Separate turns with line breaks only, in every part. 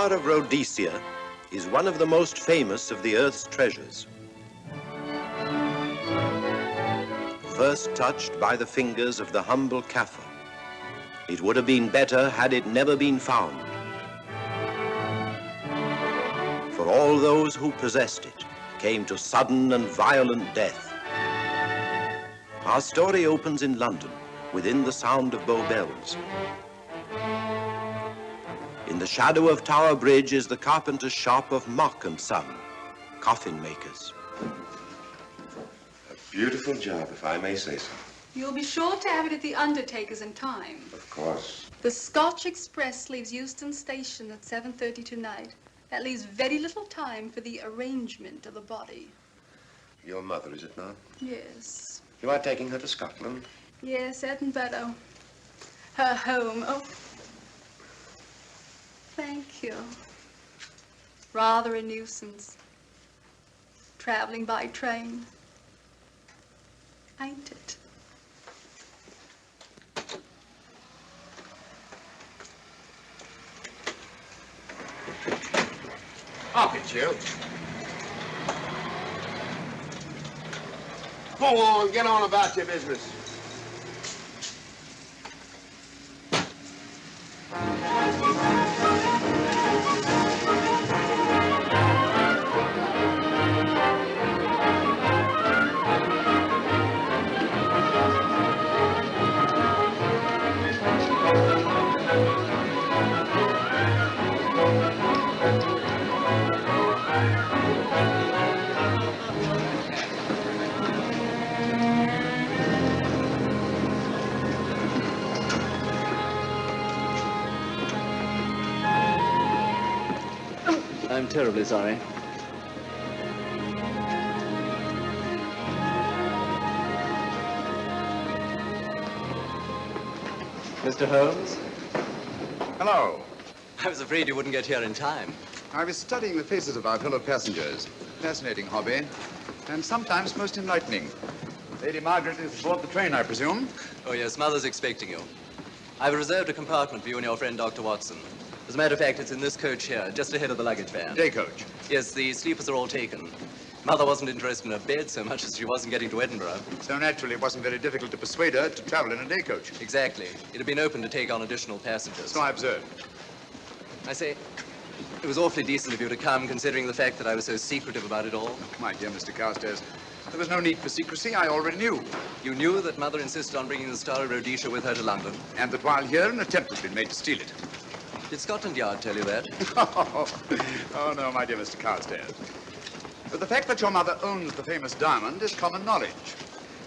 Star of Rhodesia is one of the most famous of the Earth's treasures. First touched by the fingers of the humble Kaffir, it would have been better had it never been found. For all those who possessed it came to sudden and violent death. Our story opens in London, within the sound of Bow Bells. In the shadow of Tower Bridge is the carpenter's shop of Mock and Son, coffin makers.
A beautiful job, if I may say so.
You'll be sure to have it at the undertaker's in time.
Of course.
The Scotch Express leaves Euston Station at 7:30 tonight. That leaves very little time for the arrangement of the body.
Your mother, is it not?
Yes.
You are taking her to Scotland?
Yes, Edinburgh. Her home. Oh. Thank you. Rather a nuisance. Traveling by train. Ain't it?
Up it, you. Go on, get on about your business.
I'm terribly sorry. Mr. Holmes?
Hello.
I was afraid you wouldn't get here in time.
I was studying the faces of our fellow passengers. Fascinating hobby, and sometimes most enlightening. Lady Margaret is aboard the train, I presume?
Oh, yes, Mother's expecting you. I've reserved a compartment for you and your friend, Dr. Watson. As a matter of fact, it's in this coach here, just ahead of the luggage van.
Day coach?
Yes, the sleepers are all taken. Mother wasn't interested in her bed so much as she wasn't getting to Edinburgh.
So naturally, it wasn't very difficult to persuade her to travel in a day coach.
Exactly. It had been open to take on additional passengers.
So I observed.
I say, it was awfully decent of you to come, considering the fact that I was so secretive about it all.
My dear Mr. Carstairs, there was no need for secrecy. I already knew.
You knew that Mother insisted on bringing the Star of Rhodesia with her to London?
And that while here, an attempt has been made to steal it.
Did Scotland Yard tell you that?
Oh, no, my dear Mr. Carstairs. But the fact that your mother owns the famous diamond is common knowledge.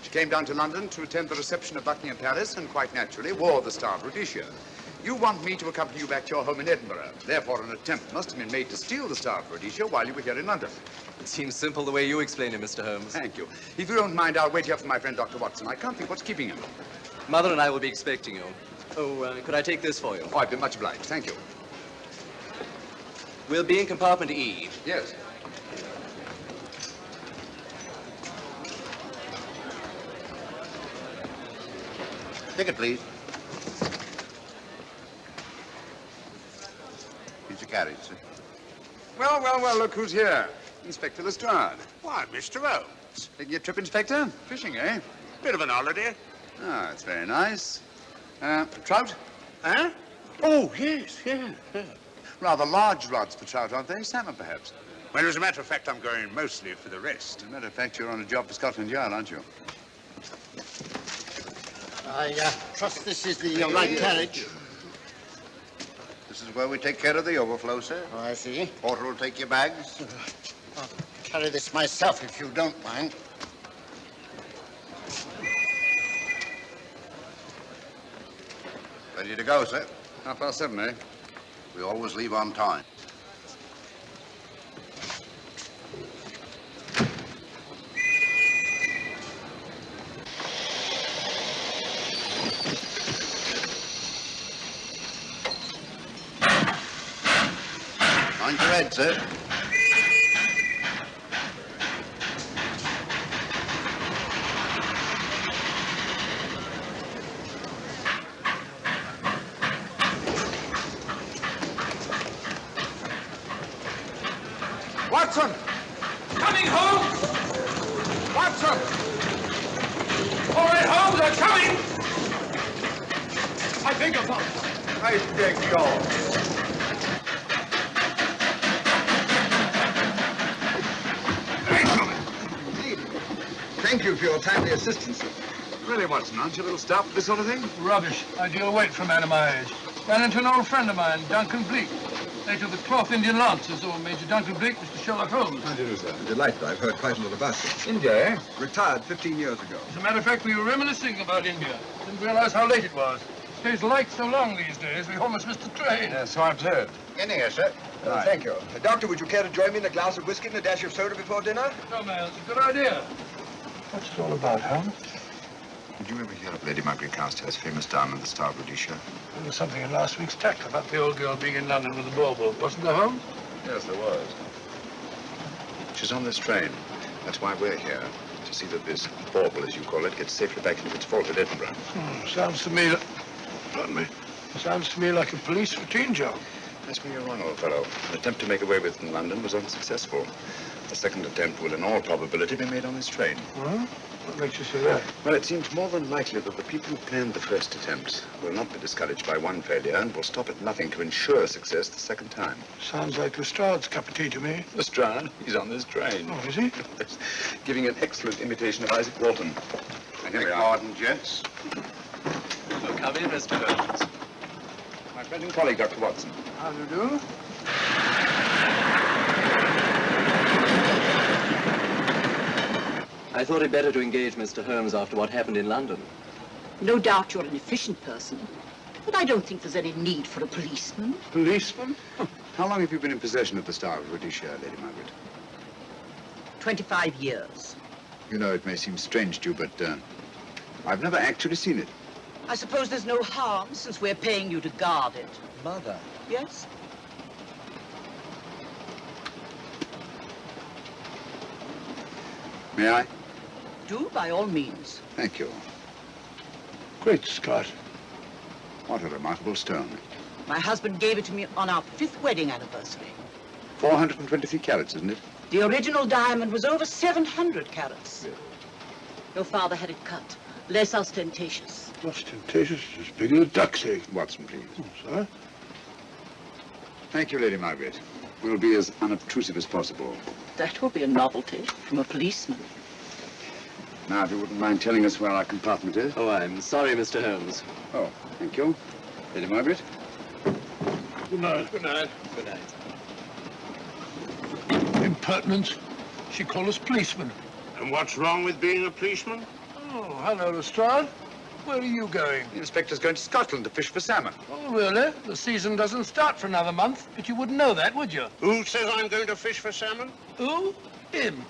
She came down to London to attend the reception of Buckingham Palace and quite naturally wore the Star of Rhodesia. You want me to accompany you back to your home in Edinburgh. Therefore, an attempt must have been made to steal the Star of Rhodesia while you were here in London.
It seems simple the way you explain it, Mr. Holmes.
Thank you. If you don't mind, I'll wait here for my friend, Dr. Watson. I can't think what's keeping him.
Mother and I will be expecting you. Oh, could I take this for you?
Oh, I've been much obliged. Thank you.
We'll be in compartment E.
Yes.
Ticket, please. Here's your carriage, sir.
Well, well, well, look who's here. Inspector Lestrade.
Why, Mr. Holmes.
Taking a trip, Inspector? Fishing, eh?
Bit of an holiday.
Ah, that's very nice. Trout?
Huh? Oh, yes, yeah.
Rather large rods for trout, aren't they? Salmon, perhaps?
Well, as a matter of fact, I'm going mostly for the rest.
As a matter of fact, you're on a job for Scotland Yard, aren't you?
I trust this is the right carriage.
This is where we take care of the overflow, sir.
Oh, I see.
Porter will take your bags.
I'll carry this myself if you don't mind.
Ready to go, sir.
7:30, eh?
We always leave on time. Mind your head, sir.
Watson!
Coming, Holmes!
Watson!
All right, Holmes, I'm coming!
I beg your pardon. I beg your. Thank you for your timely assistance. Really, Watson, aren't you a little stout for this sort of thing?
Rubbish. Ideal weight for a man of my age. Ran into an old friend of mine, Duncan Bleak. Later the Cloth Indian Lancers, or Major Duncan Bleak, Mr. Sherlock Holmes.
How do you do, sir? Delighted. I've heard quite a lot about you. India, eh? Retired 15 years ago.
As a matter of fact, we were reminiscing about India. Didn't realize how late it was. Stays light so long these days, we almost missed the train.
Yes, so I've heard.
In here, sir.
Right.
Thank you. Doctor, would you care to join me in a glass of whiskey and a dash of soda before dinner?
No, man, it's a good idea. What's it all about, Holmes?
Did you ever hear of Lady Margaret Carstairs' famous diamond, the Star of Rhodesia?
There was something in last week's text about the old girl being in London with a bauble, wasn't there, Holmes?
Yes, there was. She's on this train. That's why we're here. To see that this bauble, as you call it, gets safely back into its vault at Edinburgh.
Sounds to me Sounds to me like a police routine job.
That's where you're wrong, old fellow. An attempt to make away with it in London was unsuccessful. The second attempt will, in all probability, be made on this train.
Huh? What makes you say that?
Well, it seems more than likely that the people who planned the first attempt will not be discouraged by one failure and will stop at nothing to ensure success the second time.
Sounds like Lestrade's cup of tea to me.
Lestrade? He's on this train.
Oh, is he?
Giving an excellent imitation of Isaac Walton. And here we are.
Pardon, gents.
So come in, Mr. Holmes.
My friend and colleague, Dr. Watson.
How do you do?
I thought it better to engage Mr. Holmes after what happened in London.
No doubt you're an efficient person, but I don't think there's any need for a policeman.
Policeman?
How long have you been in possession of the Star of Rhodesia, Lady Margaret?
25 years.
You know, it may seem strange to you, but I've never actually seen it.
I suppose there's no harm since we're paying you to guard it.
Mother.
Yes?
May I?
Do, by all means.
Thank you.
Great Scott.
What a remarkable stone.
My husband gave it to me on our 5th wedding anniversary.
423 carats, isn't it?
The original diamond was over 700 carats.
Really?
Your father had it cut, less ostentatious.
Ostentatious, as big as a duck's egg.
Watson, please.
Oh, sir?
Thank you, Lady Margaret. We'll be as unobtrusive as possible.
That will be a novelty from a policeman.
Now, if you wouldn't mind telling us where our compartment is.
Oh, I'm sorry, Mr. Holmes.
Oh, thank you. Lady Margaret?
Good night. Good night.
Good night.
Impertinence. She called us policemen.
And what's wrong with being a policeman?
Oh, hello, Lestrade. Where are you going?
The inspector's going to Scotland to fish for salmon.
Oh, really? The season doesn't start for another month, but you wouldn't know that, would you?
Who says I'm going to fish for salmon?
Who? Him.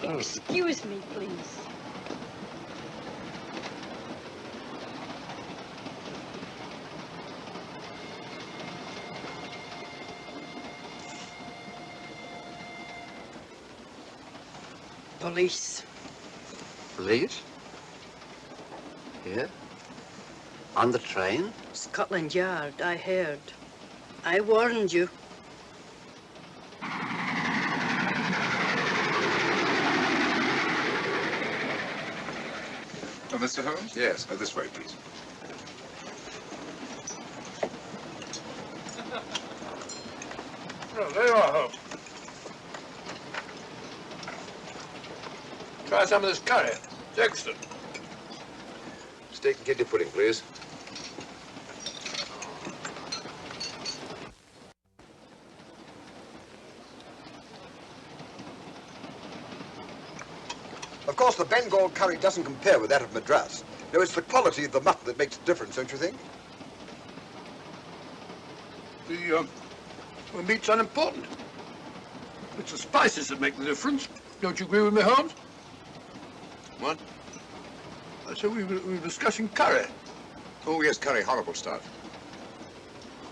Excuse me, please.
Police.
Police? Here? On the train?
Scotland Yard, I heard. I warned you.
Oh, Mr. Holmes? Yes. This way, please.
Oh, there you are, Holmes. Try some of this curry. It's excellent.
Steak and kidney pudding, please.
Of course, the Bengal curry doesn't compare with that of Madras. No, it's the quality of the mutton that makes the difference, don't you think?
The meat's unimportant. It's the spices that make the difference. Don't you agree with me, Holmes?
What?
I said we were discussing curry.
Oh, yes, curry. Horrible stuff.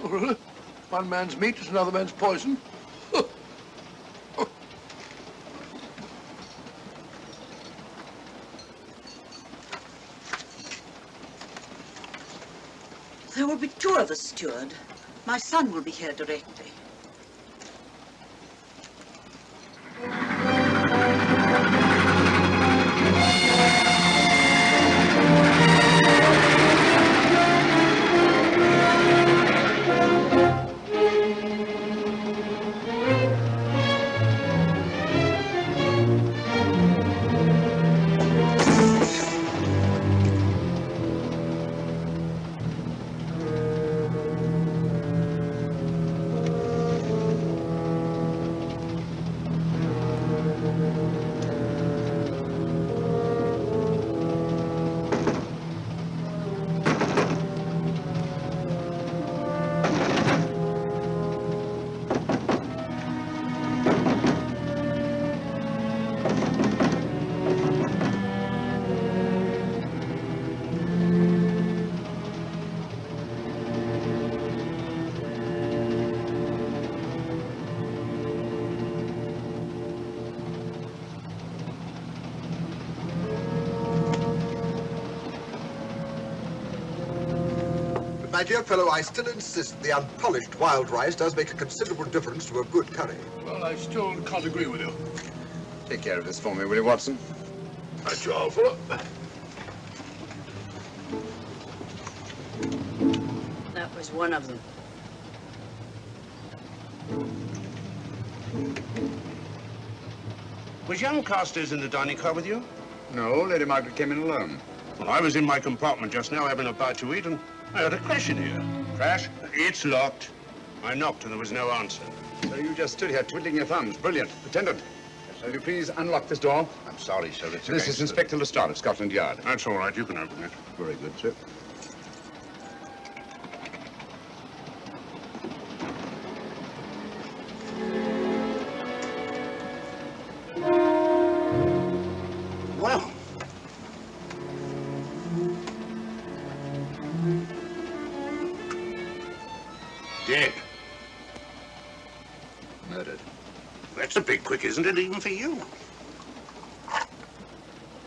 Oh, really? One man's meat is another man's poison.
There will be 2 of us, steward. My son will be here directly.
my dear fellow, I still insist the unpolished wild rice does make a considerable difference to a good curry.
Well, I still can't agree with you.
Take care of this for me, will you, Watson?
That's your fault.
That was one of them.
Was young Carstairs in the dining car with you?
No, Lady Margaret came in alone.
Well, I was in my compartment just now having a bite to eat, and I heard a crash in here. Crash? It's locked. I knocked and there was no answer.
So you just stood here twiddling your thumbs. Brilliant. Attendant, will you please unlock this door?
I'm sorry, sir.
This is Inspector Lestrade of Scotland Yard.
That's all right. You can open it.
Very good, sir.
Well,
Dead.
Murdered.
That's a bit quick, isn't it, even for you?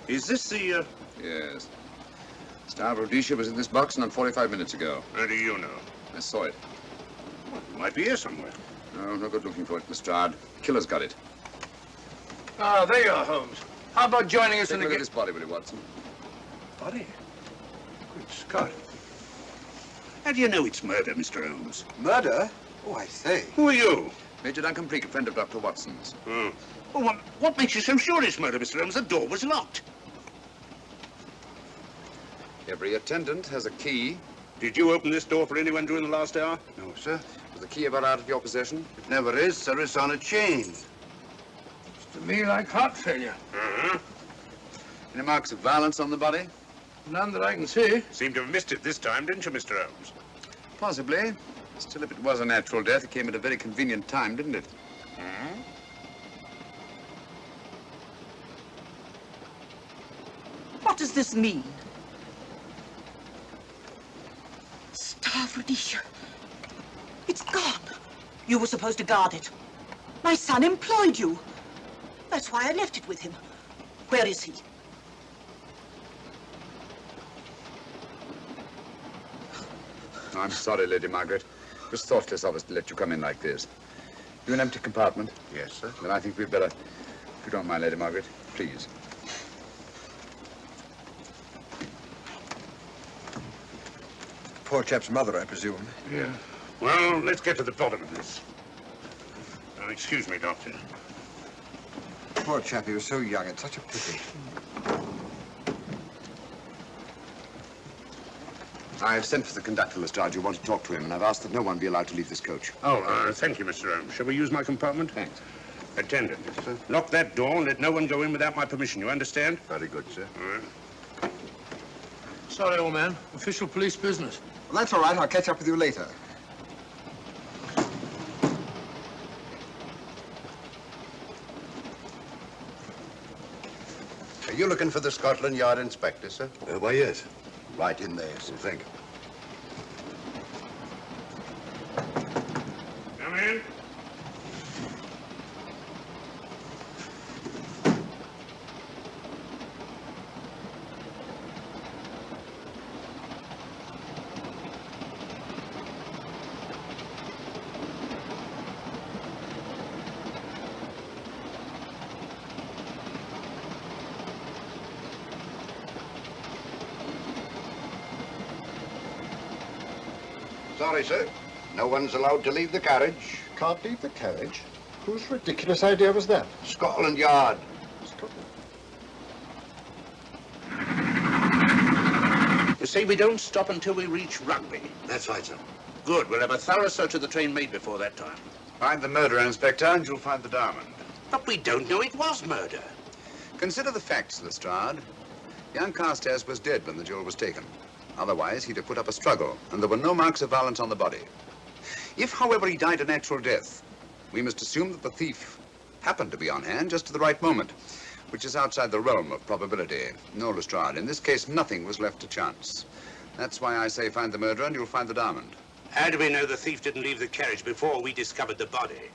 Is this the,
Yes. Star Rhodesia was in this box not 45 minutes ago.
How do you know?
I saw it.
Well, it might be here somewhere.
No good looking for it, Lestrade. Killer's got it.
Ah, there you are, Holmes. How about joining us
Take
in
a
the...
look at this body, will you, Watson?
Body? Good Scott. How do you know it's murder, Mr. Holmes?
murder? Oh, I say.
Who are you?
Major Duncan Bleak, a friend of Dr. Watson's.
Oh. Well, what makes you so sure it's murder, Mr. Holmes? The door was locked.
Every attendant has a key.
Did you open this door for anyone during the last hour?
No, sir.
Was the key ever out of your possession?
It never is, sir. It's on a chain.
It's to me like heart failure.
Uh-huh.
Any marks of violence on the body?
None that I can see.
Seemed to have missed it this time, didn't you, Mr. Holmes?
Possibly. Still, if it was a natural death, it came at a very convenient time, didn't it?
Hmm?
What does this mean? Star of Rhodesia. It's gone. You were supposed to guard it. My son employed you. That's why I left it with him. Where is he?
I'm sorry, Lady Margaret. It was thoughtless of us to let you come in like this. You an empty compartment?
Yes, sir.
Then I think we'd better, if you don't mind, Lady Margaret, please.
Poor chap's mother, I presume.
Yeah. Well, let's get to the bottom of this. Excuse me, Doctor.
Poor chap, he was so young. It's such a pity.
I've sent for the conductor, Lestrade. You want to talk to him, and I've asked that no one be allowed to leave this coach.
Oh, thank you, Mr. Holmes. Shall we use my compartment?
Thanks.
Attendant, lock that door and let no one go in without my permission. You understand?
Very good, sir.
All right.
Sorry, old man. Official police business.
Well, that's all right. I'll catch up with you later.
Are you looking for the Scotland Yard inspector, sir?
Why, yes.
Right in there, sir.
Thank you.
Come in.
Sorry, sir. No one's allowed to leave the carriage.
Can't leave the carriage? Whose ridiculous idea was that?
Scotland Yard.
You say we don't stop until we reach Rugby.
That's right, sir.
Good. We'll have a thorough search of the train made before that time.
Find the murderer, Inspector, and you'll find the diamond.
But we don't know it was murder.
Consider the facts, Lestrade. Young Carstairs was dead when the jewel was taken. Otherwise, he'd have put up a struggle, and there were no marks of violence on the body. If, however, he died a natural death, we must assume that the thief happened to be on hand just at the right moment, which is outside the realm of probability. No, Lestrade, in this case, nothing was left to chance. That's why I say find the murderer and you'll find the diamond.
How do we know the thief didn't leave the carriage before we discovered the body?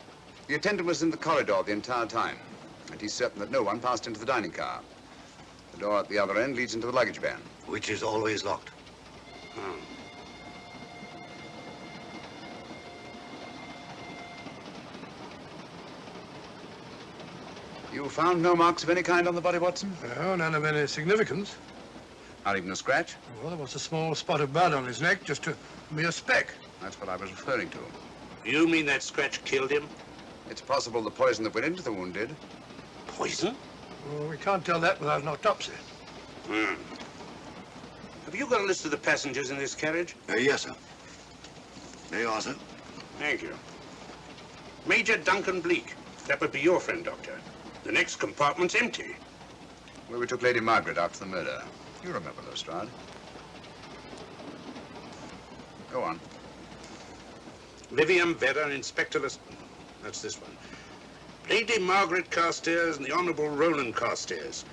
The attendant was in the corridor the entire time, and he's certain that no one passed into the dining car. The door at the other end leads into the luggage van.
Which is always locked.
Oh.
You found no marks of any kind on the body, Watson?
No, none of any significance.
Not even a scratch?
Well, there was a small spot of blood on his neck, just a mere speck.
That's what I was referring to.
You mean that scratch killed him?
It's possible the poison that went into the wound did.
Poison?
Well, we can't tell that without an autopsy.
Have you got a list of the passengers in this carriage?
Yes, sir. There you are, sir.
Thank you. Major Duncan Bleak. That would be your friend, Doctor. The next compartment's empty.
Where we took Lady Margaret after the murder. You remember, Lestrade. Go on.
Vivian Vedder and Inspector That's this one. Lady Margaret Carstairs and the Honourable Roland Carstairs.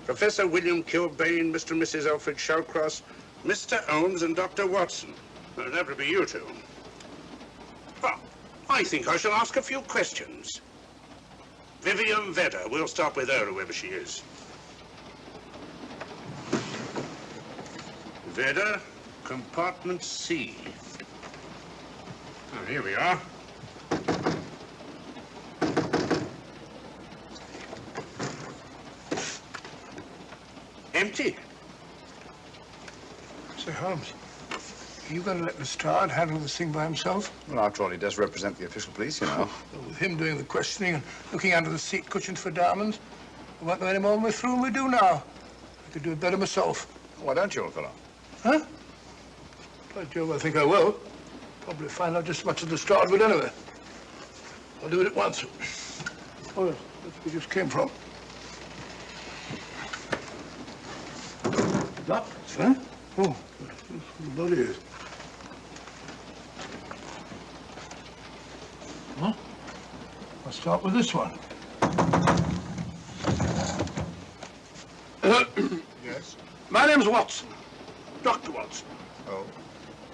Professor William Kilbane, Mr. and Mrs. Alfred Shallcross, Mr. Holmes and Dr. Watson. Well, that would be you two. Well, I think I shall ask a few questions. Vivian Vedder, we'll start with her, whoever she is. Vedder, compartment C. Oh, here we are. Empty.
Say, Holmes, are you going to let Lestrade handle this thing by himself?
Well, after all, he does represent the official police, you know.
Well, with him doing the questioning and looking under the seat cushions for diamonds, we won't know any more when we're through than we do now. I could do it better myself.
Why don't you, old fellow?
Huh? By Jove, I think I will. Probably find out just as much as Lestrade would anyway. I'll do it at once. Oh, yes, that's where we just came from. That, sir? Oh, the body is. Huh? I'll start with this one.
Yes?
My name's Watson. Dr. Watson.
Oh.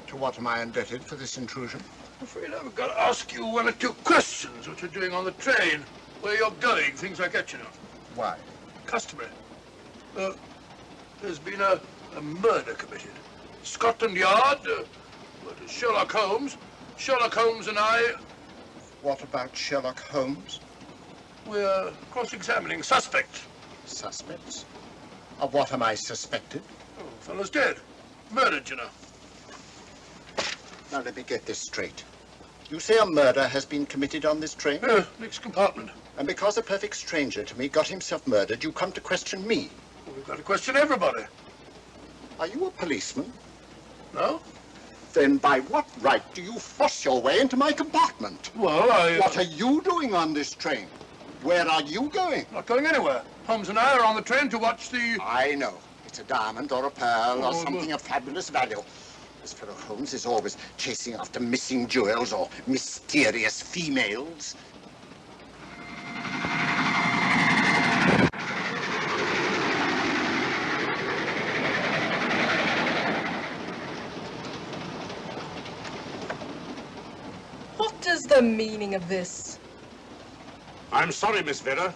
To what am I indebted for this intrusion?
I'm afraid I've got to ask you one or two questions. What you're doing on the train, where you're going, things like that, you know.
Why?
Customary. There's been a murder committed. Scotland Yard, Sherlock Holmes. Sherlock Holmes and I...
What about Sherlock Holmes?
We're cross-examining suspects.
Suspects? Of what am I suspected?
Oh, fellow's dead. Murdered, you know.
Now, let me get this straight. You say a murder has been committed on this train?
Next compartment.
And because a perfect stranger to me got himself murdered, you come to question me?
Well, we've got to question everybody.
Are you a policeman?
No?
Then by what right do you force your way into my compartment?
Well,
What are you doing on this train? Where are you going?
Not going anywhere. Holmes and I are on the train to watch the...
I know. It's a diamond or a pearl or something of fabulous value. This fellow Holmes is always chasing after missing jewels or mysterious females.
What is the meaning of this?
I'm sorry, Miss Vedder,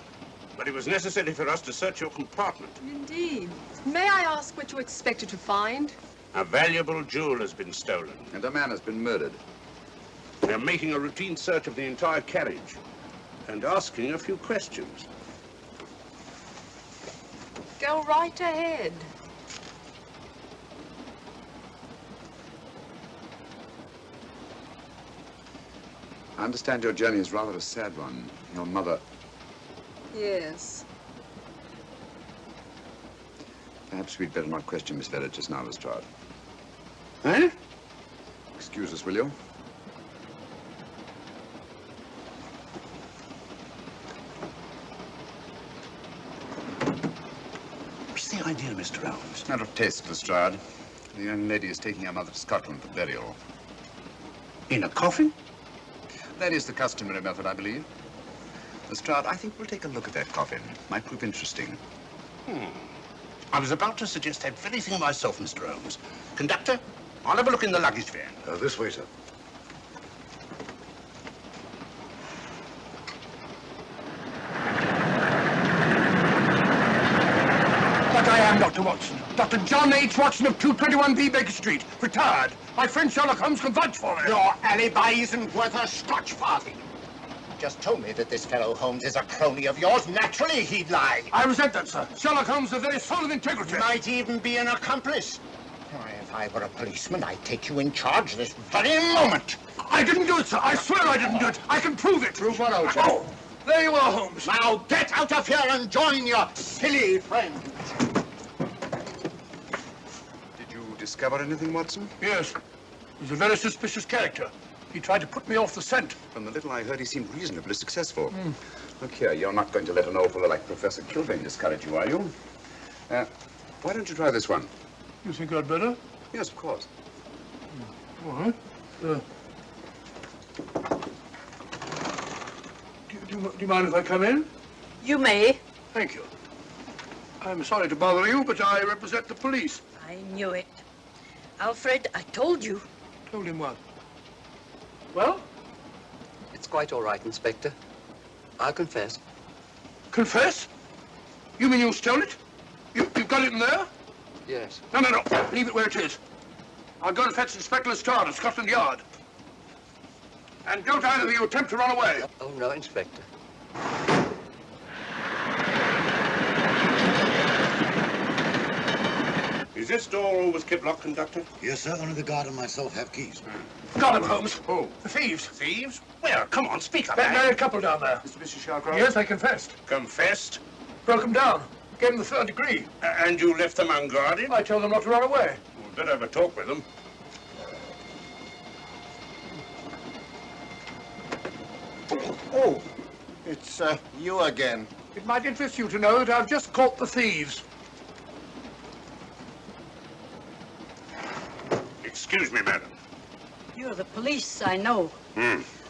but it was necessary for us to search your compartment.
Indeed. May I ask what you expected to find?
A valuable jewel has been stolen.
And a man has been murdered.
We're making a routine search of the entire carriage and asking a few questions.
Go right ahead.
I understand your journey is rather a sad one. Your mother...
Yes.
Perhaps we'd better not question Miss Vedder just now, Lestrade.
Eh?
Excuse us, will you?
What's the idea, Mr. Holmes?
Out of taste, Lestrade. The young lady is taking her mother to Scotland for burial.
In a coffin?
That is the customary method, I believe. Lestrade, I think we'll take a look at that coffin. Might prove interesting.
I was about to suggest that very thing myself, Mr. Holmes. Conductor, I'll have a look in the luggage van.
This way, sir.
But I am Dr. Watson. Dr. John H. Watson of 221B Baker Street. Retired. My friend Sherlock Holmes can vouch for it.
Your alibi isn't worth a Scotch farthing. Just told me that this fellow Holmes is a crony of yours. Naturally, he'd lie.
I resent that, sir. Sherlock Holmes is a very soul of integrity.
Might even be an accomplice. Why, if I were a policeman, I'd take you in charge this very moment.
I didn't do it, sir. I swear I didn't do it. I can prove it.
Prove what, old chap?
Oh, there you are, Holmes.
Now get out of here and join your silly friends.
Did you discover anything, Watson?
Yes. He's a very suspicious character. He tried to put me off the scent.
From the little I heard, he seemed reasonably successful. Look here, you're not going to let an old fellow like Professor Kilbane discourage you, are you? Why don't you try this one?
You think I'd better?
Yes, of course.
All right. Do you mind if I come in?
You may.
Thank you. I'm sorry to bother you, but I represent the police.
I knew it. Alfred, I told you.
Told him what? Well?
It's quite all right, Inspector. I'll confess.
Confess? You mean you stole it? You've got it in there?
Yes.
No. Leave it where it is. I'll go and fetch Inspector Lestrade at Scotland Yard. And don't either of you attempt to run away.
Oh, no, Inspector.
Is this door always kept locked, Conductor?
Yes, sir. Only the guard and myself have keys.
Got him, Holmes.
Oh.
The thieves.
Thieves? Where? Come on, speak up.
That married couple down there.
Mr. Sherlock?
Yes, I confessed.
Confessed?
Broke them down. Gave them the third degree.
And you left them unguarded?
I told them not to run away.
We'd better have a talk with them.
Oh, it's you again.
It might interest you to know that I've just caught the thieves.
Excuse me, madam.
You're the police, I know.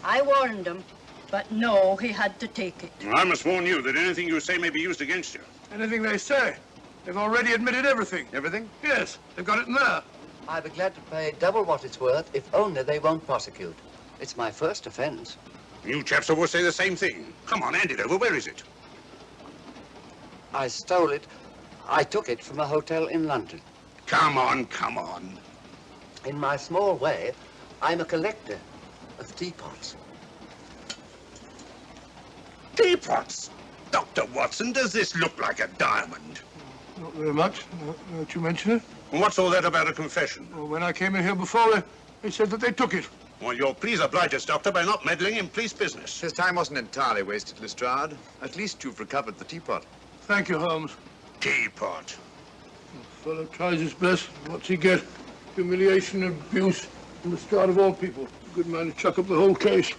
I warned him, but no, he had to take it.
I must warn you that anything you say may be used against you.
Anything they say. They've already admitted everything.
Everything?
Yes, they've got it in there.
I'd be glad to pay double what it's worth if only they won't prosecute. It's my first offense.
You chaps always say the same thing. Come on, hand it over. Where is it?
I stole it. I took it from a hotel in London.
Come on.
In my small way, I'm a collector of teapots.
Teapots? Dr. Watson, does this look like a diamond?
Not very much, now that you mention it.
And what's all that about a confession?
Well, when I came in here before, they said that they took it.
Well, you'll please oblige us, Doctor, by not meddling in police business.
His time wasn't entirely wasted, Lestrade. At least you've recovered the teapot.
Thank you, Holmes.
Teapot.
The fellow tries his best. What's he get? Humiliation and abuse from the start of all people. A good man to chuck up the whole case.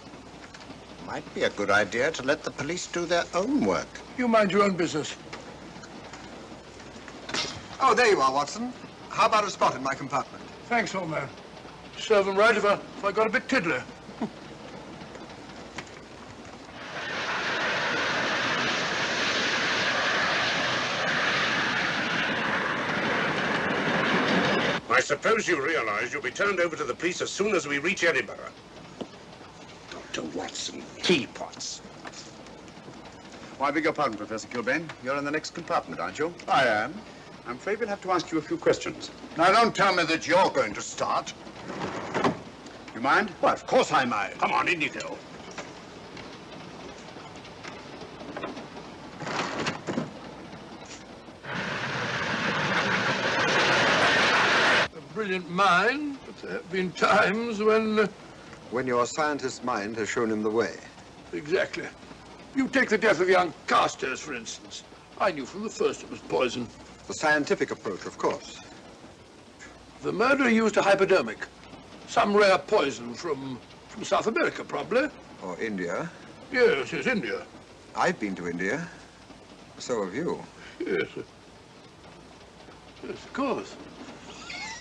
Might be a good idea to let the police do their own work.
You mind your own business.
Oh, there you are, Watson. How about a spot in my compartment?
Thanks, old man. Serve 'em right if I got a bit tiddler.
I suppose you realize you'll be turned over to the police as soon as we reach Edinburgh. Dr. Watson, teapots.
Well, I beg your pardon, Professor Kilbane. You're in the next compartment, aren't you?
I am.
I'm afraid we'll have to ask you a few questions.
Now, don't tell me that you're going to start.
You mind?
Well, of course I mind.
Come on, in you go.
A brilliant mind, but there have been times when...
When your scientist's mind has shown him the way.
Exactly. You take the death of young Carstairs, for instance. I knew from the first it was poison.
The scientific approach, of course.
The murderer used a hypodermic. Some rare poison from South America, probably.
Or India.
Yes, India.
I've been to India. So have you.
Yes. Yes, of course.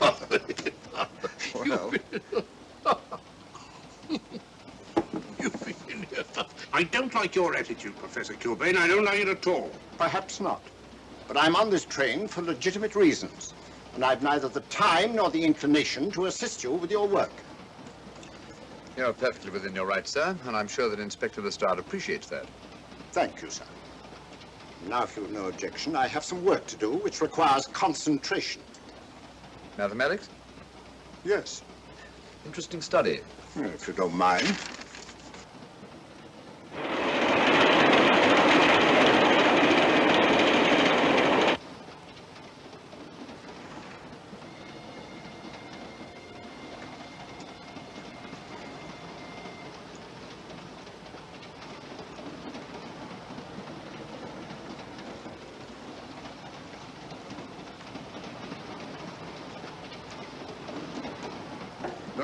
Well,
You've been in here.
I don't like your attitude, Professor Kilbane. I don't like it at all.
Perhaps not. But I'm on this train for legitimate reasons. And I've neither the time nor the inclination to assist you with your work.
You're perfectly within your rights, sir, and I'm sure that Inspector Lestrade appreciates that.
Thank you, sir. Now, if you've no objection, I have some work to do which requires concentration.
Mathematics?
Yes.
Interesting study.
If you don't mind.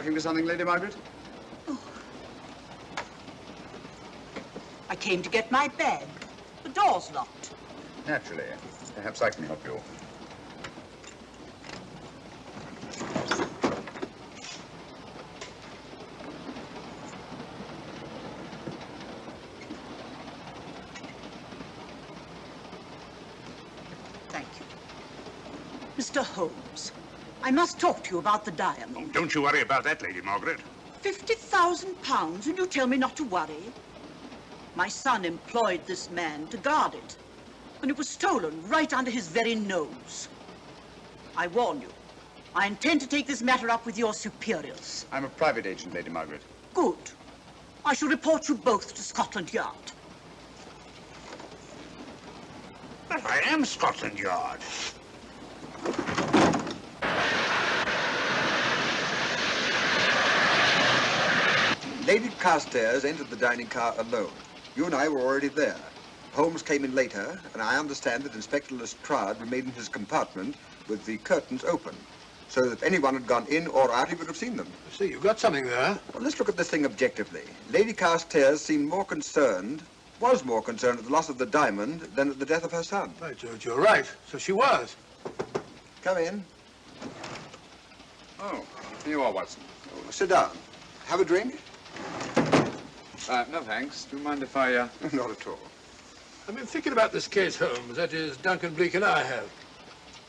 Looking for something, Lady Margaret?
I came to get my bag. The door's locked.
Naturally. Perhaps I can help you.
Thank you. Mr. Holmes, I must talk to you about the diamond.
Oh, don't you worry about that, Lady Margaret.
£50,000, and you tell me not to worry? My son employed this man to guard it, and it was stolen right under his very nose. I warn you, I intend to take this matter up with your superiors.
I'm a private agent, Lady Margaret.
Good. I shall report you both to Scotland Yard.
But I am Scotland Yard.
Lady Carstairs entered the dining car alone. You and I were already there. Holmes came in later, and I understand that Inspector Lestrade remained in his compartment with the curtains open, so that if anyone had gone in or out, he would have seen them.
See, you've got something there.
Well, let's look at this thing objectively. Lady Carstairs seemed was more concerned at the loss of the diamond than at the death of her son.
Right, George, you're right. So she was.
Come in.
Oh, here you are, Watson.
Oh, sit down. Have a drink?
No, thanks. Do you mind if I,
Not at all.
I've been thinking about this case, Holmes. That is, Duncan Bleak and I have.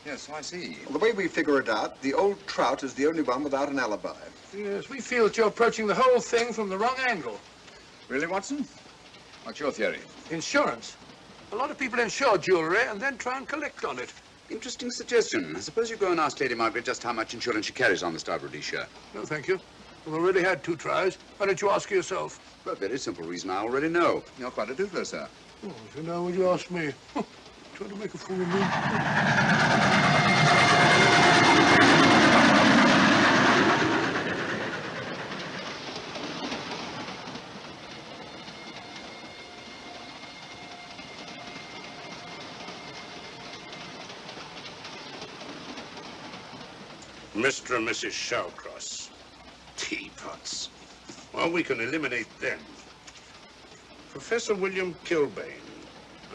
Yes, so I see.
Well, the way we figure it out, the old trout is the only one without an alibi.
Yes, we feel that you're approaching the whole thing from the wrong angle.
Really, Watson? What's your theory?
Insurance. A lot of people insure jewelry and then try and collect on it.
Interesting suggestion. I suppose you go and ask Lady Margaret just how much insurance she carries on the Star Rhodesia.
No, thank you. We've already had 2 tries. Why don't you ask her yourself?
For a very simple reason I already know. You're quite a doodler, sir.
Oh, so now would you ask me? Trying to make a fool of me.
Mr. and Mrs. Shallcross. Teapots. Well, we can eliminate them. Professor William Kilbane.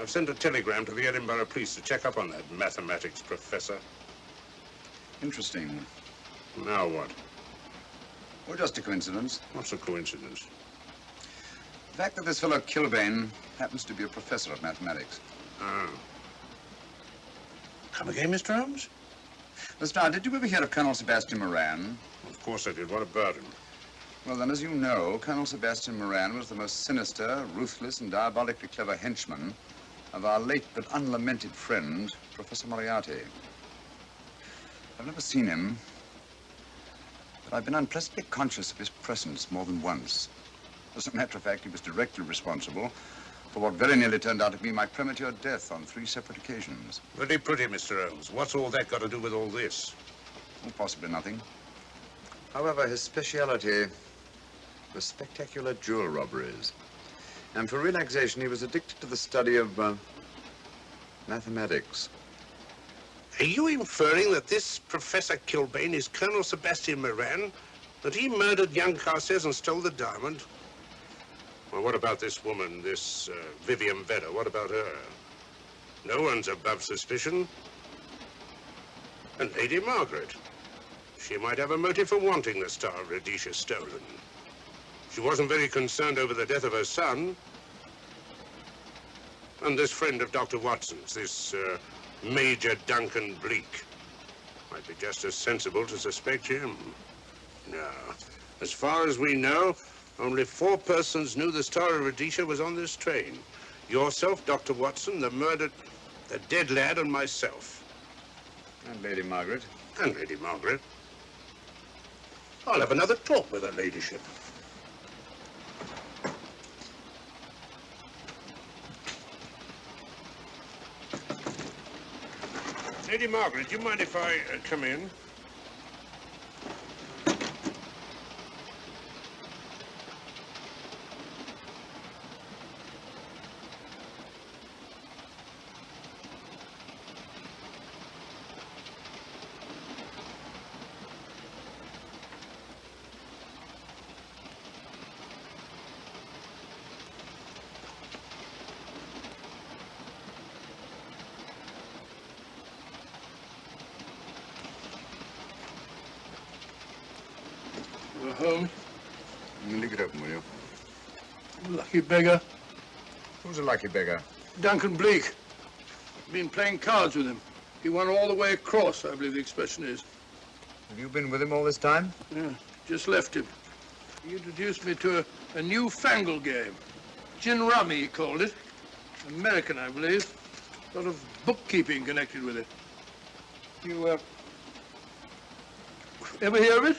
I've sent a telegram to the Edinburgh police to check up on that mathematics professor.
Interesting.
Now what?
Well, just a coincidence.
What's a coincidence?
The fact that this fellow Kilbane happens to be a professor of mathematics.
Ah. Come again, Mr. Holmes?
Lestrade, did you ever hear of Colonel Sebastian Moran?
Of course I did. What about him?
Well, then, as you know, Colonel Sebastian Moran was the most sinister, ruthless, and diabolically clever henchman of our late but unlamented friend, Professor Moriarty. I've never seen him, but I've been unpleasantly conscious of his presence more than once. As a matter of fact, he was directly responsible for what very nearly turned out to be my premature death on 3 separate occasions.
Pretty pretty, Mr. Holmes. What's all that got to do with all this?
Well, possibly nothing. However, his speciality was spectacular jewel robberies. And for relaxation, he was addicted to the study of mathematics.
Are you inferring that this Professor Kilbane is Colonel Sebastian Moran? That he murdered young Carstairs and stole the diamond? Well, what about this woman, this Vivian Vedder? What about her? No one's above suspicion. And Lady Margaret. She might have a motive for wanting the Star of Rhodesia stolen. She wasn't very concerned over the death of her son. And this friend of Dr. Watson's, this Major Duncan Bleak, might be just as sensible to suspect him. No. As far as we know, only 4 persons knew the Star of Rhodesia was on this train. Yourself, Dr. Watson, the dead lad, and myself.
And Lady Margaret.
And Lady Margaret. I'll have another talk with her ladyship. Lady Margaret, do you mind if I come in?
Sherlock Holmes.
Leave it open, will you?
Lucky beggar.
Who's a lucky beggar?
Duncan Bleak. Been playing cards with him. He won all the way across, I believe the expression is.
Have you been with him all this time?
Yeah, just left him. He introduced me to a newfangled game. Gin rummy, he called it. American, I believe. Sort of bookkeeping connected with it. You, ever hear of it?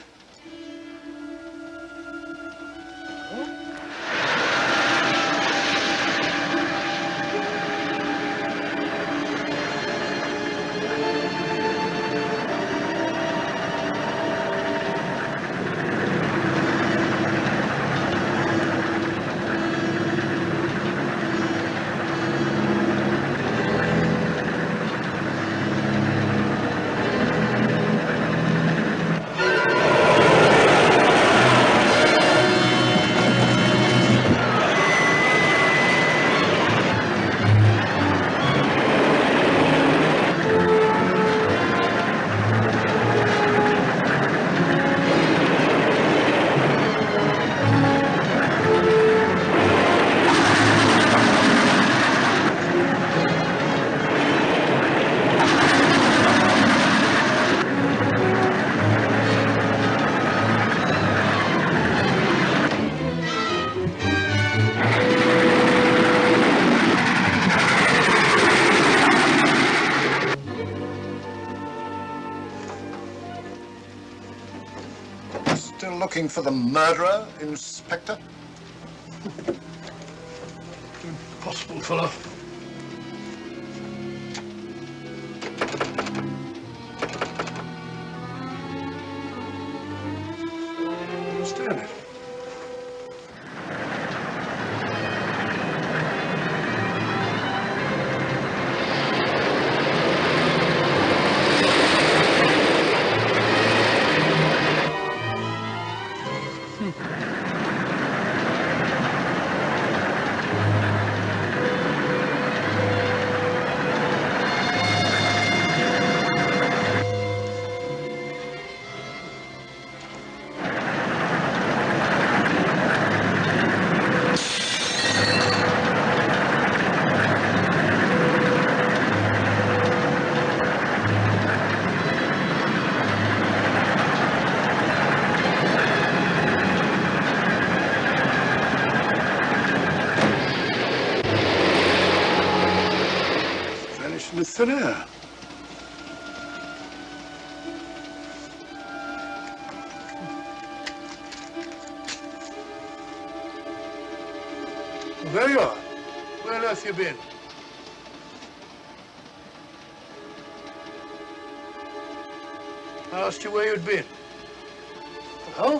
Still looking for the murderer, Inspector?
Impossible, fellow. I don't understand it. Vanished into thin air. Well, there you are. Where on earth you been? I asked you where you'd been. Well,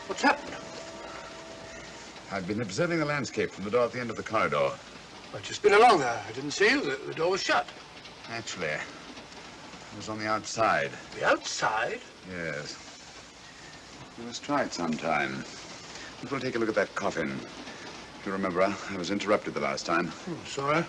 what's happened?
I've been observing the landscape from the door at the end of the corridor.
I've just been along there. I didn't see you. The door was shut.
Actually, I was on the outside.
The outside?
Yes. We must try it sometime. We'll take a look at that coffin. If you remember, I was interrupted the last time.
Sorry.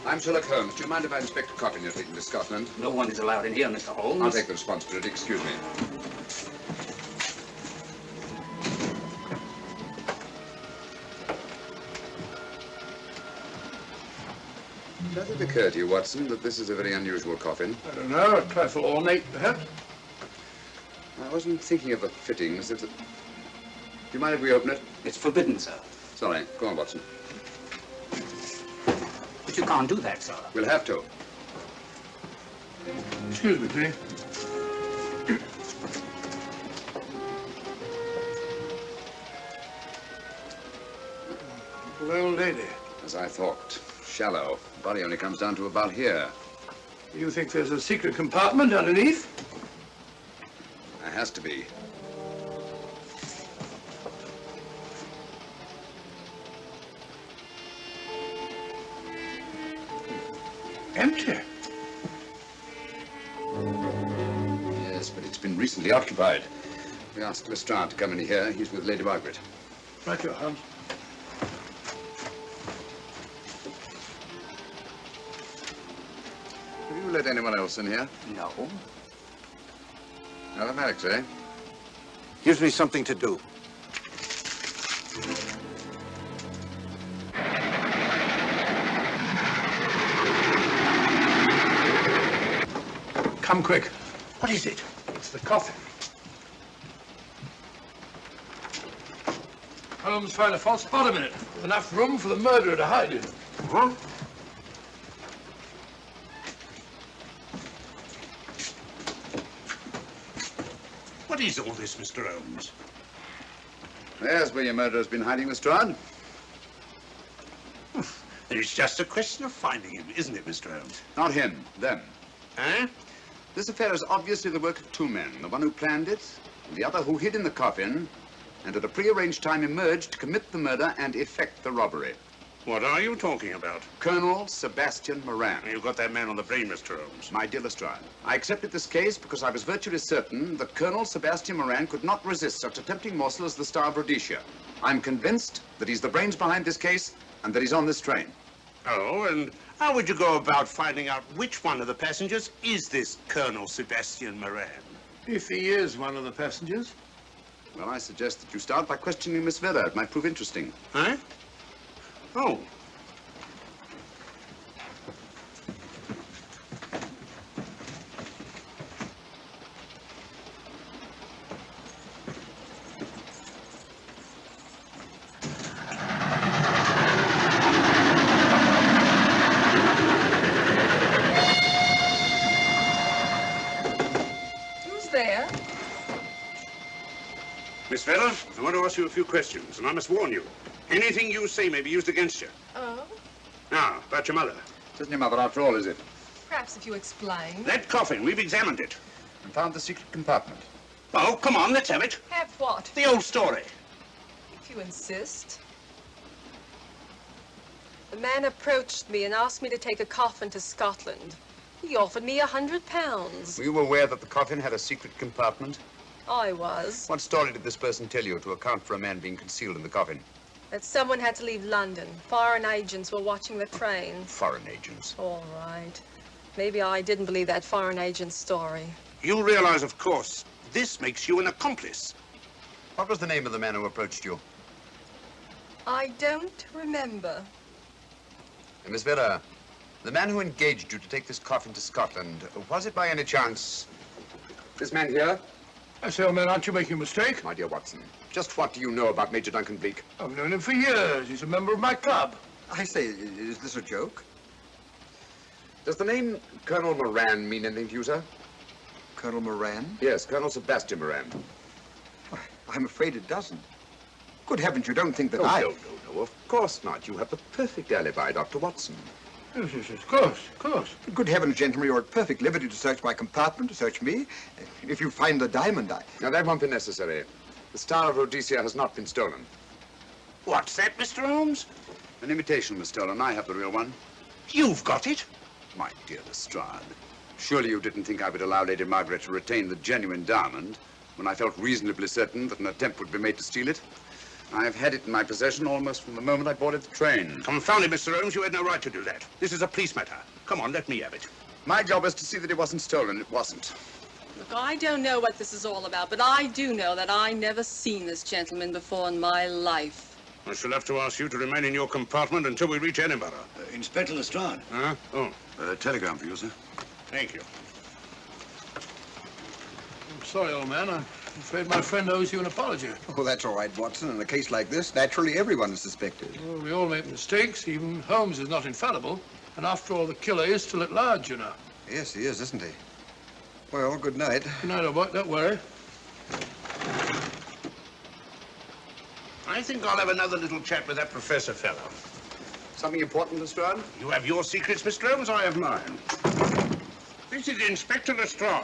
I'm Sherlock Holmes. Do you mind if I inspect a coffin you're taking to Scotland?
No one is allowed in here, Mr. Holmes.
I'll take the responsibility. Excuse me. Does it occur to you, Watson, that this is a very unusual coffin?
I don't know. A trifle ornate, perhaps.
I wasn't thinking of the fittings. Do you mind if we open it?
It's forbidden, sir.
Sorry. Go on, Watson.
But you can't do that, sir.
We'll have to.
Excuse me, please. Little old lady.
As I thought. Shallow. Body only comes down to about here.
You think there's a secret compartment underneath?
There has to be.
Empty.
Yes, but it's It's been recently occupied. We asked Lestrade to come in here. He's with Lady Margaret.
Right, your Holmes.
Have you let anyone else in here?
No.
Mathematics, eh?
Gives me something to do.
Come quick.
What is it?
It's the coffin. Holmes found a false bottom in it. Enough room for the murderer to hide in.
Huh?
What is all this, Mr. Holmes?
There's where your murderer's been hiding, Lestrade.
It's just a question of finding him, isn't it, Mr. Holmes?
Not him, them.
Eh?
This affair is obviously the work of two men, the one who planned it, and the other who hid in the coffin, and at a prearranged time emerged to commit the murder and effect the robbery.
What are you talking about?
Colonel Sebastian Moran.
You got that man on the brain, Mr. Holmes.
My dear Lestrade, I accepted this case because I was virtually certain that Colonel Sebastian Moran could not resist such a tempting morsel as the Star of Rhodesia. I'm convinced that he's the brains behind this case and that he's on this train.
Oh, and how would you go about finding out which one of the passengers is this Colonel Sebastian Moran?
If he is one of the passengers.
Well, I suggest that you start by questioning Miss Villa. It might prove interesting.
Huh? Oh.
Who's there?
Miss Vella, I want to ask you a few questions, and I must warn you. Anything you say may be used against you.
Oh?
Now, about your mother.
It isn't your mother after all, is it?
Perhaps if you explain.
That coffin, we've examined it.
And found the secret compartment.
Oh, come on, let's have it.
Have what?
The old story.
If you insist. The man approached me and asked me to take a coffin to Scotland. He offered me £100.
Were you aware that the coffin had a secret compartment?
I was.
What story did this person tell you to account for a man being concealed in the coffin?
That someone had to leave London. Foreign agents were watching the train.
Foreign agents.
All right. Maybe I didn't believe that foreign agent story.
You realize, of course, this makes you an accomplice.
What was the name of the man who approached you?
I don't remember.
Miss Vera, the man who engaged you to take this coffin to Scotland, was it by any chance this man here?
I say, old man, aren't you making a mistake?
My dear Watson, just what do you know about Major Duncan Bleak?
I've known him for years. He's a member of my club.
I say, is this a joke?
Does the name Colonel Moran mean anything to you, sir?
Colonel Moran?
Yes, Colonel Sebastian Moran.
Why, I'm afraid it doesn't. Good heavens, you don't think that
No, of course not. You have the perfect alibi, Dr. Watson.
Yes, of course, of course.
Good heavens, gentlemen, you're at perfect liberty to search my compartment, to search me. If you find the diamond,
Now, that won't be necessary. The Star of Rhodesia has not been stolen.
What's that, Mr. Holmes?
An imitation was stolen. I have the real one.
You've got it?
My dear Lestrade, surely you didn't think I would allow Lady Margaret to retain the genuine diamond when I felt reasonably certain that an attempt would be made to steal it? I've had it in my possession almost from the moment I boarded the train.
Confound it, Mr. Holmes, you had no right to do that. This is a police matter. Come on, let me have it.
My job is to see that it wasn't stolen. It wasn't.
Look, I don't know what this is all about, but I do know that I never seen this gentleman before in my life.
I shall have to ask you to remain in your compartment until we reach Edinburgh.
Inspector Lestrade.
Huh? Oh.
Telegram for you, sir.
Thank you.
I'm sorry, old man. I'm afraid my friend owes you an apology.
Oh, that's all right, Watson. In a case like this, naturally everyone is suspected.
Well, we all make mistakes. Even Holmes is not infallible. And after all, the killer is still at large, you know.
Yes, he is, isn't he? Well, good night.
Good night, old boy. Don't worry.
I think I'll have another little chat with that professor fellow.
Something important, Lestrade?
You have your secrets, Mr. Holmes, I have mine. This is Inspector Lestrade.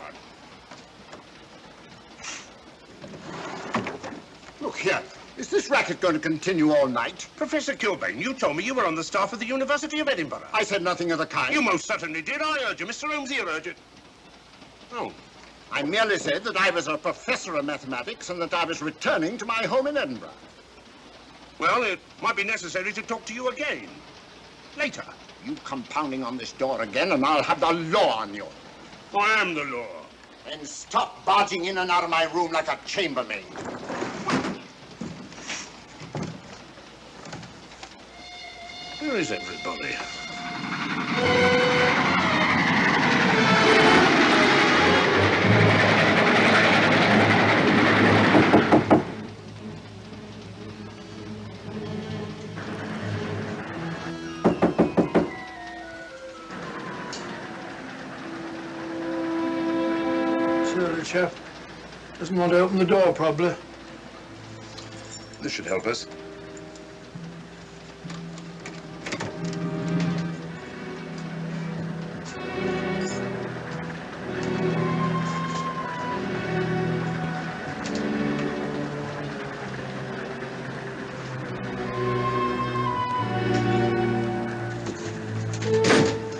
Look here. Is this racket going to continue all night?
Professor Kilbane, you told me you were on the staff of the University of Edinburgh.
I said nothing of the kind.
You most certainly did. I urge you. Mr. Holmes here urged it. Oh,
I merely said that I was a professor of mathematics and that I was returning to my home in Edinburgh.
Well, it might be necessary to talk to you again. Later.
You come pounding on this door again and I'll have the law on you.
I am the law.
Then stop barging in and out of my room like a chambermaid.
Where is everybody?
The chap doesn't want to open the door, probably.
This should help us.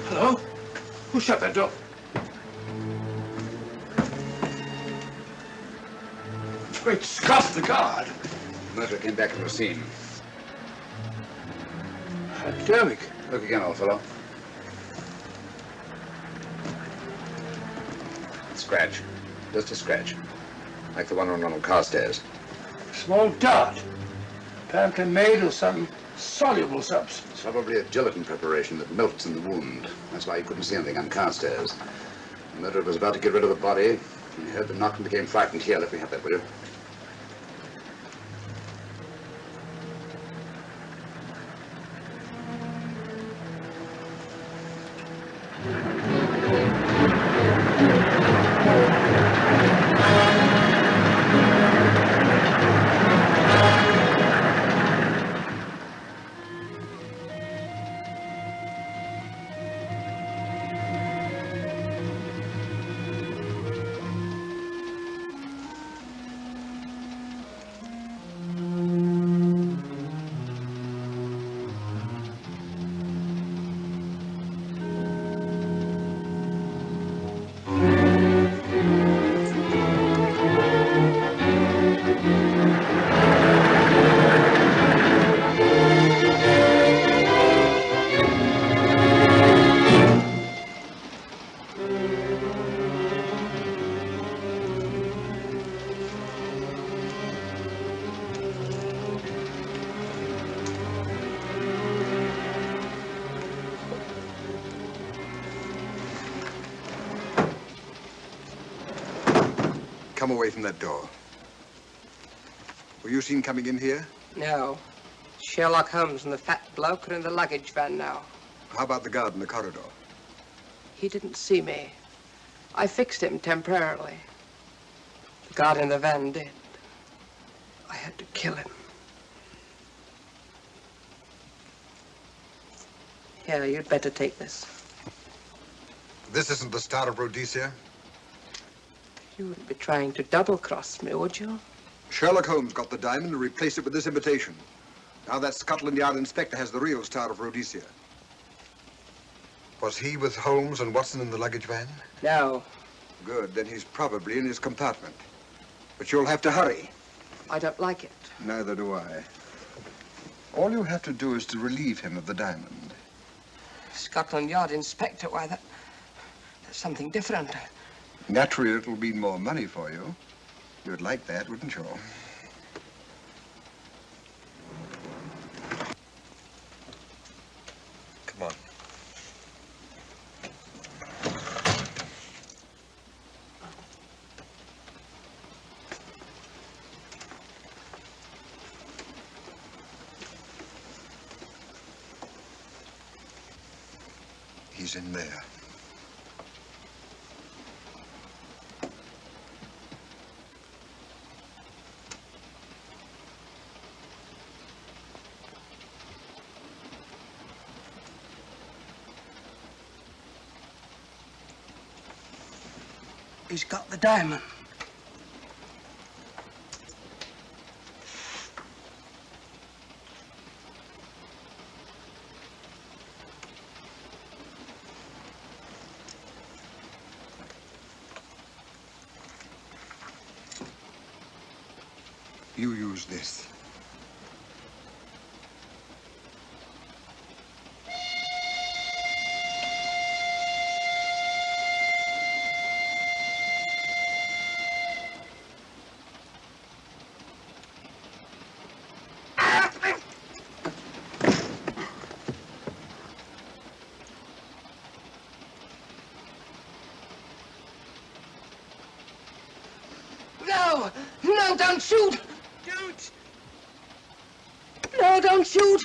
Hello? Who shut that door? Great Scott, the guard.
The murderer came back to the scene.
Academic.
Look again, old fellow. Scratch. Just a scratch. Like the one on Ronald Carstairs.
Small dart. Apparently made of some soluble substance.
Probably a gelatin preparation that melts in the wound. That's why you couldn't see anything on Carstairs. The murderer was about to get rid of the body. He heard the knock and became frightened. Here, let me have that, will you?
Come away from that door. Were you seen coming in here?
No. Sherlock Holmes and the fat bloke are in the luggage van now.
How about the guard in the corridor?
He didn't see me. I fixed him temporarily. The guard in the van did. I had to kill him. Here, you'd better take this.
This isn't the Star of Rhodesia?
You wouldn't be trying to double-cross me, would you?
Sherlock Holmes got the diamond and replaced it with this imitation. Now that Scotland Yard inspector has the real Star of Rhodesia. Was he with Holmes and Watson in the luggage van?
No.
Good, then he's probably in his compartment. But you'll have to hurry.
I don't like it.
Neither do I. All you have to do is to relieve him of the diamond.
Scotland Yard inspector, why, that's something different.
Naturally, it'll mean more money for you. You'd like that, wouldn't you? Come on. He's in there.
He's got the diamond.
You use this.
No! No, don't shoot! Don't! No, don't shoot!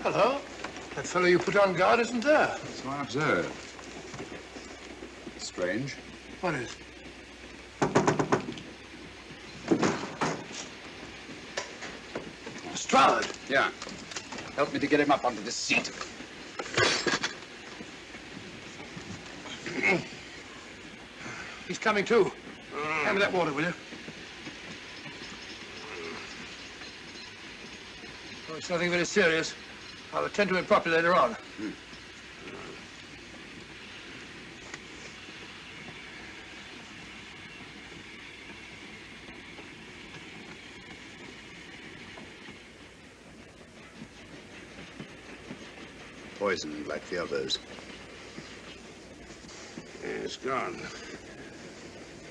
Hello? That fellow you put on guard isn't there.
So I observe. Strange.
What is? Lestrade.
Yeah. Help me to get him up onto this seat.
He's coming too. Hand me that water, will you? Oh, it's nothing very serious. I'll attend to him properly later on.
Poisoned like the others.
Yeah, it's gone.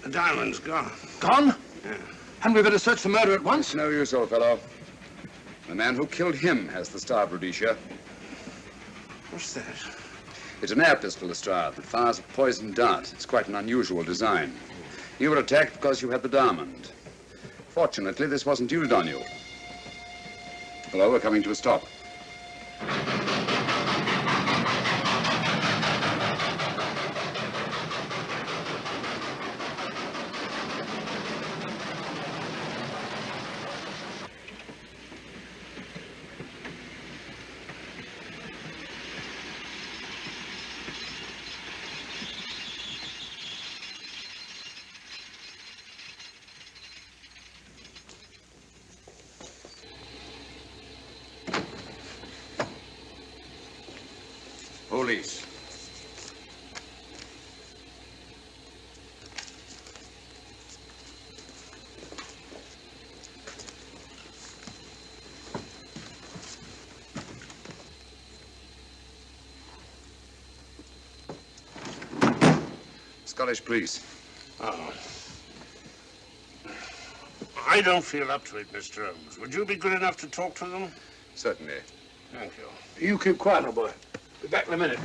The diamond's gone.
Gone?
Yeah.
Hadn't we better search the murderer at once?
It's no use, old fellow. The man who killed him has the star of Rhodesia.
What's that?
It's an air pistol, Lestrade, that fires a poisoned dart. It's quite an unusual design. You were attacked because you had the diamond. Fortunately, this wasn't used on you. Hello, we're coming to a stop. Police. Scottish police.
Oh. I don't feel up to it, Mr. Holmes. Would you be good enough to talk to them?
Certainly.
Thank you.
You keep quiet, old boy. Be back in a minute.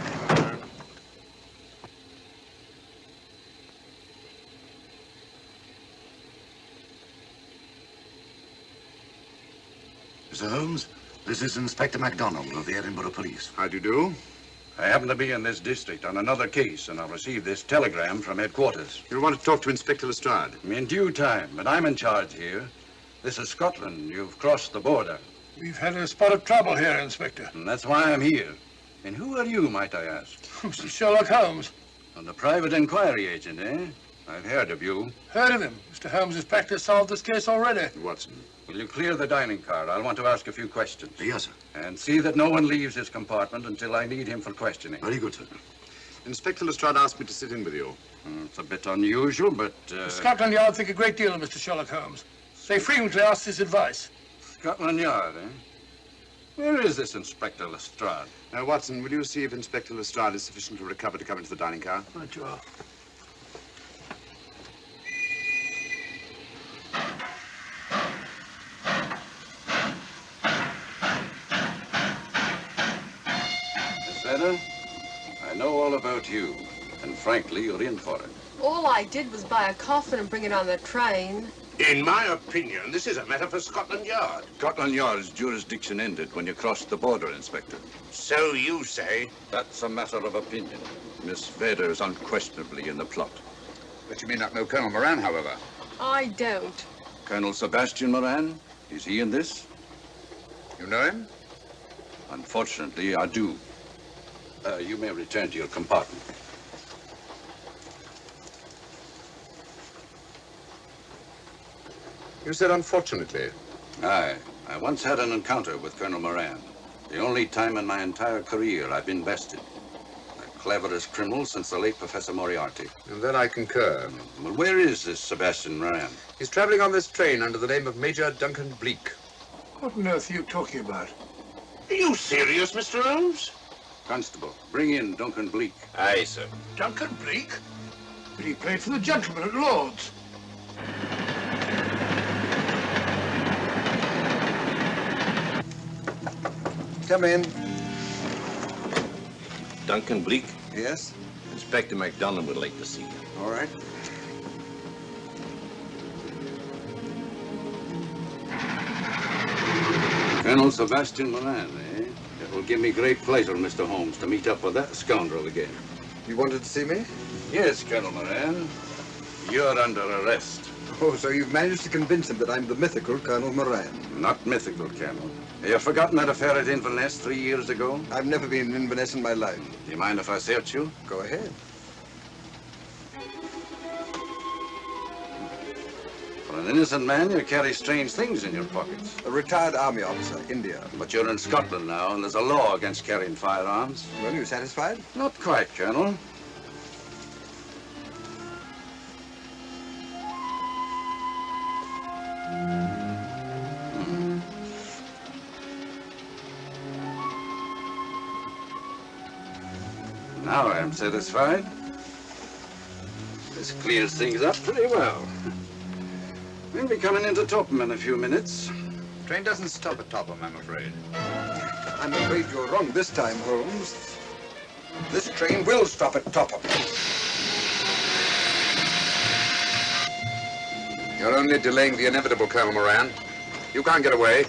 Mr. Holmes, this is Inspector MacDonald of the Edinburgh Police.
How do you do?
I happen to be in this district on another case, and I've received this telegram from headquarters.
You want to talk to Inspector Lestrade?
In due time, but I'm in charge here. This is Scotland. You've crossed the border.
We've had a spot of trouble here, Inspector.
And that's why I'm here. And who are you, might I ask?
Mr. Sherlock Holmes.
And the private inquiry agent, eh? I've heard of you.
Heard of him. Mr. Holmes has practically solved this case already.
Watson.
Will you clear the dining car? I'll want to ask a few questions.
Yes, sir.
And see that no one leaves his compartment until I need him for questioning.
Very good, sir.
Inspector Lestrade asked me to sit in with you.
It's a bit unusual, but...
Scotland Yard think a great deal of Mr. Sherlock Holmes. They frequently ask his advice.
Scotland Yard, eh? Where is this Inspector Lestrade?
Now, Watson, will you see if Inspector Lestrade is sufficiently recovered to come into the dining car?
Right, you are.
Miss Vedder, I know all about you, and frankly, you're in for it.
All I did was buy a coffin and bring it on the train.
In my opinion, this is a matter for Scotland Yard.
Scotland Yard's jurisdiction ended when you crossed the border, Inspector.
So you say?
That's a matter of opinion. Miss Vader is unquestionably in the plot.
But you may not know Colonel Moran, however.
I don't.
Colonel Sebastian Moran, is he in this?
You know him?
Unfortunately, I do. You may return to your compartment.
You said unfortunately.
Aye. I once had an encounter with Colonel Moran. The only time in my entire career I've been bested. The cleverest criminal since the late Professor Moriarty.
And then I concur.
Well, where is this Sebastian Moran?
He's traveling on this train under the name of Major Duncan Bleak.
What on earth are you talking about?
Are you serious, Mr. Holmes?
Constable, bring in Duncan Bleak.
Aye, sir.
Duncan Bleak? But he played for the gentleman at Lord's.
Come in.
Duncan Bleak,
Yes?
Inspector MacDonald would like to see you.
All right.
Colonel Sebastian Moran, eh? It will give me great pleasure, Mr. Holmes, to meet up with that scoundrel again.
You wanted to see me?
Yes, Colonel Moran. You're under arrest.
Oh, so you've managed to convince him that I'm the mythical Colonel Moran.
Not mythical, Colonel. Have you forgotten that affair at Inverness 3 years ago?
I've never been in Inverness in my life.
Do you mind if I search you?
Go ahead.
For an innocent man, you carry strange things in your pockets.
A retired army officer, India.
But you're in Scotland now, and there's a law against carrying firearms.
Well, you satisfied?
Not quite, Colonel. Now I'm satisfied. This clears things up pretty well. We'll be coming into Topham in a few minutes.
Train doesn't stop at Topham, I'm afraid.
I'm afraid you're wrong this time, Holmes. This train will stop at Topham.
You're only delaying the inevitable, Colonel Moran. You can't get away.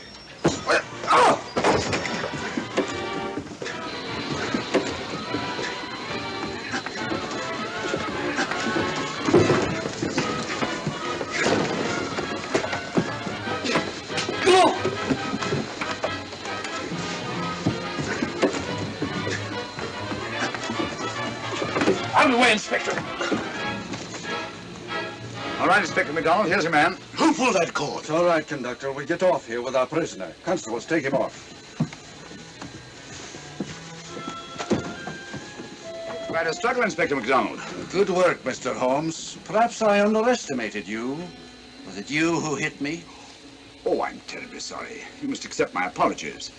Out of the way, Inspector.
All right, Inspector MacDonald, here's your man.
Who pulled that cord? It's all right, conductor. We'll get off here with our prisoner. Constables, take him off.
Quite a struggle, Inspector MacDonald.
Good work, Mr. Holmes. Perhaps I underestimated you. Was it you who hit me?
Oh, I'm terribly sorry. You must accept my apologies.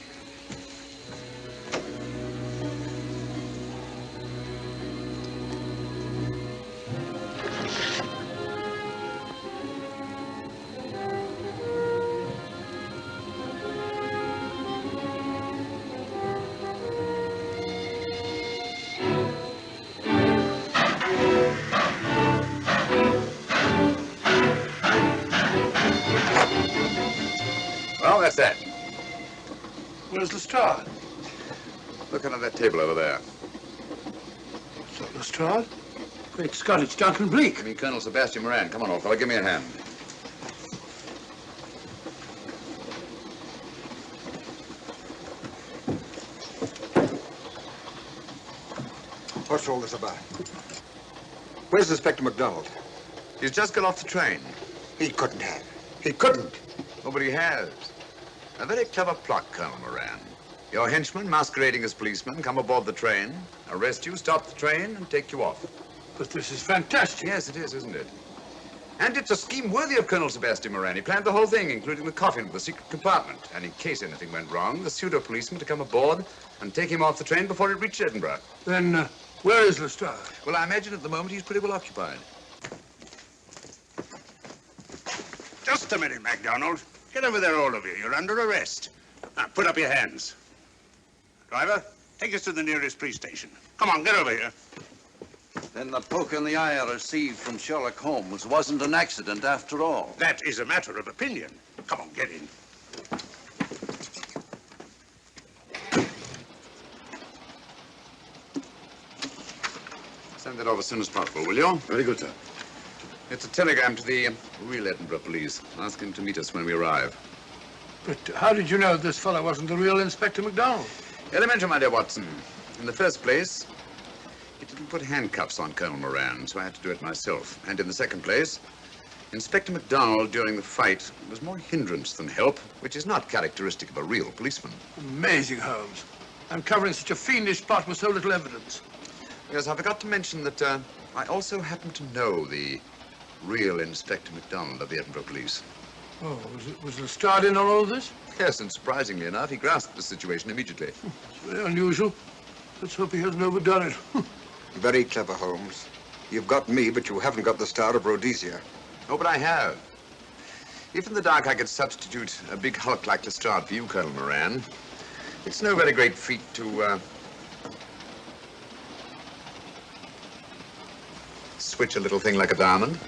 Well, that's that.
Where's Lestrade?
Look under that table over there.
Is that Lestrade? Great Scott, it's Duncan Bleak.
I mean, Colonel Sebastian Moran. Come on, old fellow, give me a hand.
What's all this about? Where's Inspector MacDonald?
He's just got off the train.
He couldn't have. He couldn't.
Nobody has. A very clever plot, Colonel Moran. Your henchmen, masquerading as policemen, come aboard the train, arrest you, stop the train, and take you off.
But this is fantastic.
Yes, it is, isn't it? And it's a scheme worthy of Colonel Sebastian Moran. He planned the whole thing, including the coffin with the secret compartment. And in case anything went wrong, the pseudo-policeman to come aboard and take him off the train before it reached Edinburgh.
Then, where is Lestrade?
Well, I imagine at the moment he's pretty well occupied.
Just a minute, MacDonald. Get over there, all of you. You're under arrest. Now, put up your hands. Driver, take us to the nearest police station. Come on, get over here.
Then the poke in the eye I received from Sherlock Holmes wasn't an accident after all.
That is a matter of opinion. Come on, get in.
Send that over as soon as possible, will you?
Very good, sir.
It's a telegram to the real Edinburgh police. Ask him to meet us when we arrive.
But how did you know this fellow wasn't the real Inspector MacDonald?
Elementary, my dear Watson. In the first place, he didn't put handcuffs on Colonel Moran, so I had to do it myself. And in the second place, Inspector MacDonald, during the fight, was more hindrance than help, which is not characteristic of a real policeman.
Amazing, Holmes. Uncovering such a fiendish plot with so little evidence.
Yes, I forgot to mention that I also happen to know the real Inspector MacDonald of the Edinburgh Police.
Oh, was Lestrade in on all this?
Yes, and surprisingly enough, he grasped the situation immediately.
It's very unusual. Let's hope he hasn't overdone it.
Very clever, Holmes. You've got me, but you haven't got the Star of Rhodesia.
Oh, but I have. If in the dark I could substitute a big hulk like Lestrade for you, Colonel Moran, it's no very great feat to, switch a little thing like a diamond.